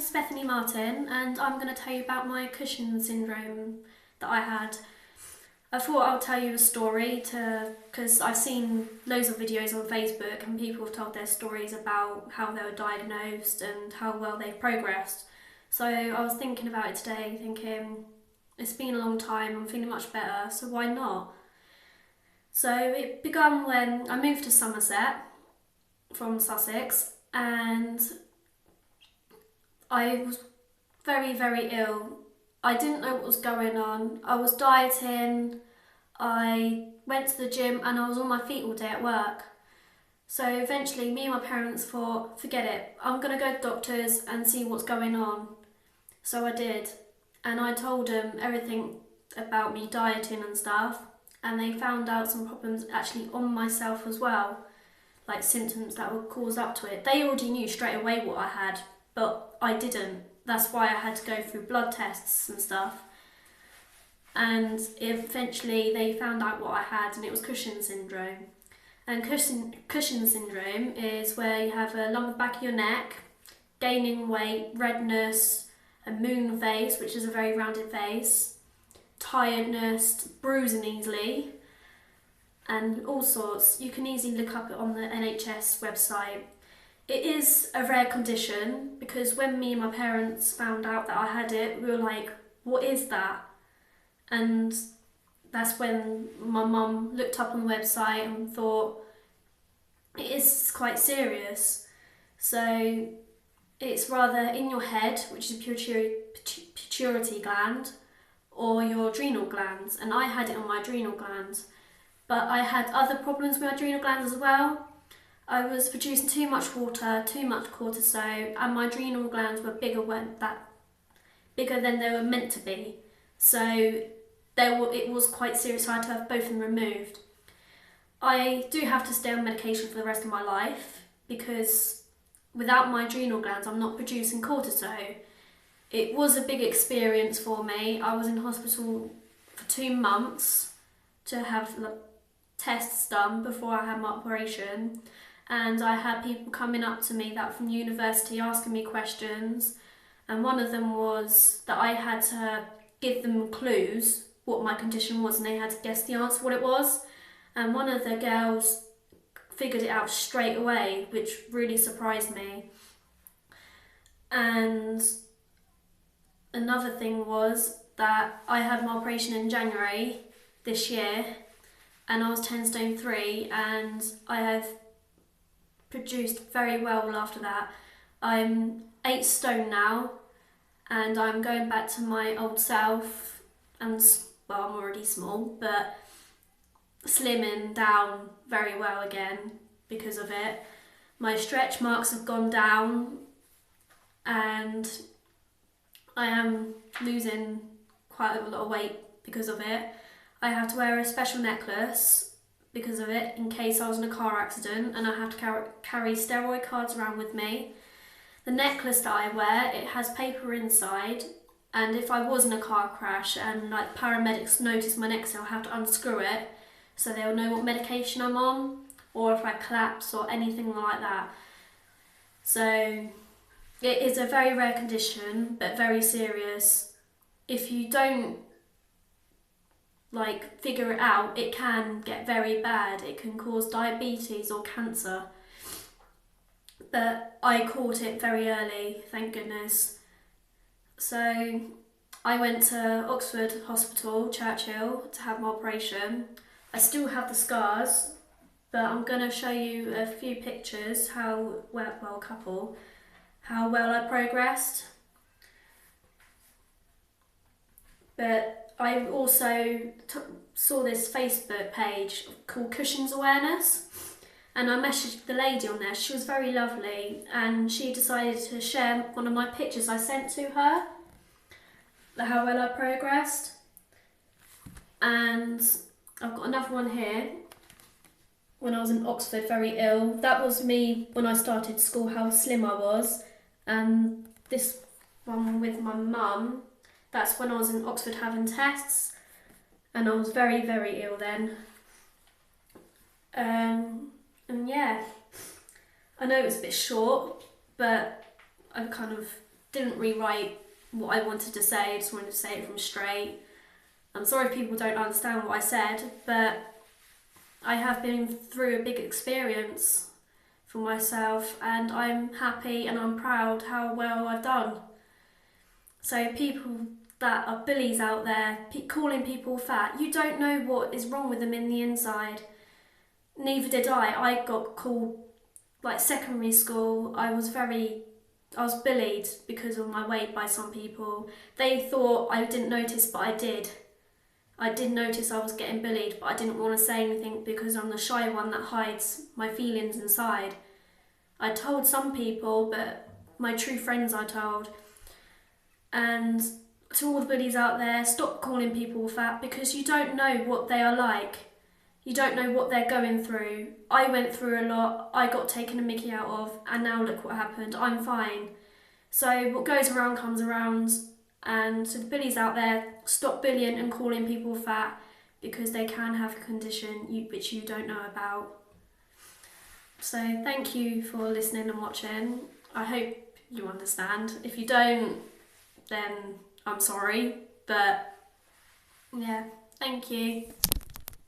name's Bethany Martin and I'm going to tell you about my Cushing syndrome that I had. I thought I'll tell you a story because I've seen loads of videos on Facebook and people have told their stories about how they were diagnosed and how well they've progressed. So I was thinking about it today, thinking it's been a long time, I'm feeling much better, so why not? So it began when I moved to Somerset from Sussex and I was very, very ill. I didn't know what was going on. I was dieting, I went to the gym and I was on my feet all day at work. So eventually me and my parents thought, forget it, I'm going to go to doctors and see what's going on. So I did. And I told them everything about me dieting and stuff, and they found out some problems actually on myself as well, like symptoms that were caused up to it. They already knew straight away what I had, but I didn't. That's why I had to go through blood tests and stuff. And eventually they found out what I had, and it was Cushing syndrome. And Cushing syndrome is where you have a lump at the back of your neck, gaining weight, redness, a moon face, which is a very rounded face, tiredness, bruising easily, and all sorts. You can easily look up it on the NHS website. It is a rare condition because when me and my parents found out that I had it, we were like, what is that? And that's when my mum looked up on the website and thought, it is quite serious. So it's rather in your head, which is pituitary gland, or your adrenal glands, and I had it on my adrenal glands. But I had other problems with my adrenal glands as well. I was producing too much water, too much cortisol, and my adrenal glands were bigger than they were meant to be. So it was quite serious, so I had to have both of them removed. I do have to stay on medication for the rest of my life because without my adrenal glands I'm not producing cortisol. It was a big experience for me. I was in hospital for 2 months to have tests done before I had my operation, and I had people coming up to me that from university asking me questions, and one of them was that I had to give them clues what my condition was and they had to guess the answer what it was, and one of the girls figured it out straight away, which really surprised me. And another thing was that I had my operation in January this year and I was 10 stone 3 and I have produced very well after that. I'm 8 stone now and I'm going back to my old self, and well, I'm already small, but slimming down very well again because of it. My stretch marks have gone down and I am losing quite a lot of weight because of it. I have to wear a special necklace because of it in case I was in a car accident, and I have to carry steroid cards around with me. The necklace that I wear, it has paper inside, and if I was in a car crash and like paramedics notice my necklace, I'll have to unscrew it so they'll know what medication I'm on, or if I collapse or anything like that. So it is a very rare condition, but very serious. If you don't figure it out, it can get very bad. It can cause diabetes or cancer. But I caught it very early, thank goodness. So I went to Oxford Hospital, Churchill, to have my operation. I still have the scars, but I'm going to show you a few pictures how well I progressed. But I also saw this Facebook page called Cushing's Awareness, and I messaged the lady on there. She was very lovely and she decided to share one of my pictures I sent to her, how well I progressed. And I've got another one here when I was in Oxford very ill. That was me when I started school, how slim I was. And this one with my mum, that's when I was in Oxford having tests, and I was very, very ill then. And yeah, I know it's a bit short, but I kind of didn't rewrite what I wanted to say, I just wanted to say it from straight. I'm sorry if people don't understand what I said, but I have been through a big experience for myself, and I'm happy and I'm proud how well I've done. So people that are bullies out there, calling people fat, you don't know what is wrong with them in the inside. Neither did I. I got called, like secondary school, I was bullied because of my weight by some people. They thought I didn't notice, but I did. I did notice I was getting bullied, but I didn't want to say anything because I'm the shy one that hides my feelings inside. I told some people, but my true friends I told. And to all the bullies out there, stop calling people fat, because you don't know what they are like. You don't know what they're going through. I went through a lot, I got taken a mickey out of, and now look what happened. I'm fine. So what goes around comes around. And to the bullies out there, stop bullying and calling people fat, because they can have a condition which you don't know about. So thank you for listening and watching. I hope you understand. If you don't, then I'm sorry. But yeah, thank you.